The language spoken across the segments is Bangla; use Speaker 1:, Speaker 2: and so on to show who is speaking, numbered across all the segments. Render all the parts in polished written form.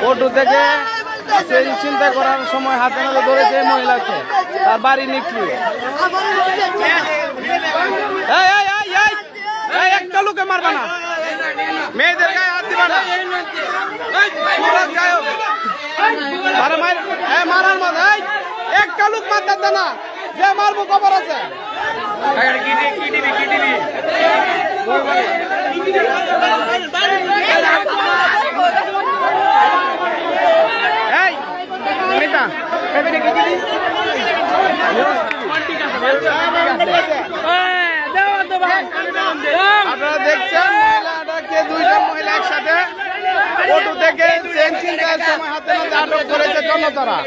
Speaker 1: অটো থেকে চিন্তা করার সময় হাতে নাতে ধরেছে মহিলাকে, তার বাড়ি নিকলি। একটা লোকে মারবা না, মেয়েদের গায়ে হাত দিবা না, মারার মতো একটা লোক মারতে না, যে মারবো খবর আছে। আপনারা দেখছেন মহিলাটাকে, দুইটা মহিলা একসাথে অটো থেকে ট্রেন ছিনতাইয়ের সময় হাতে নাতে আটক করেছে জনতারা।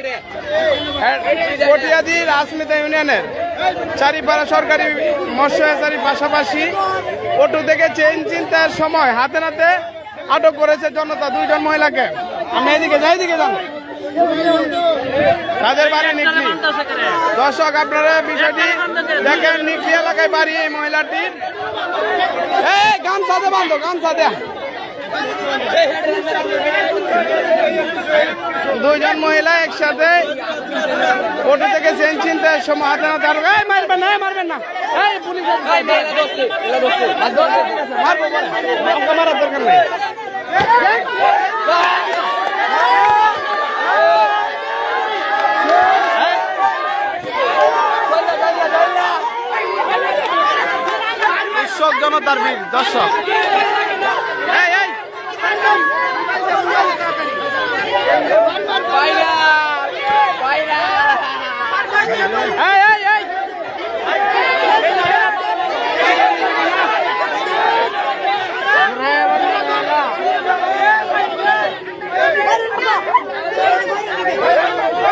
Speaker 1: কটিয়াদি রাজমিতা ইউনিয়নের চারিপাড়া সরকারি মৎস্য হ্যাচারির পাশাপাশি অটো থেকে ট্রেন ছিনতাইয়ের সময় হাতে নাতে আটক করেছে জনতা দুইজন মহিলাকে। আমি এদিকে যাই, দিকে যান, তাদের বাড়ি নিকলি। দর্শক আপনারা বিষয়টি দেখেন, নিকলি এলাকায় বাড়ি এই মহিলাটির। গামছাতে বান্ধব, গামছাতে। দুইজন মহিলা একসাথে অটো থেকে ট্রেন ছিনতাইয়ের সময় হাতে নাতে আটক। মারবেন না, মারবেন না, মারার দরকার নেই। কৃষক জনতার বীর। দর্শক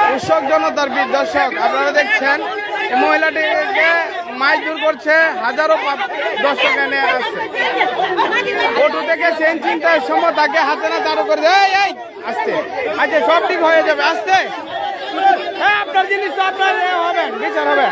Speaker 1: কৃষক জনতার বীর। দর্শক আপনারা দেখছেন মহিলাটিকে মাইজুর করছে, হাজারো দর্শক এনে আসছে। অটো থেকে ট্রেন ছিনতাইয়ের সময় তাকে হাতে না দাঁড়ো করে দেয়। আসতে আচ্ছা, সব ঠিক হয়ে যাবে, আসতে। আপনার জিনিস তো আপনার হবে, বিচার হবে।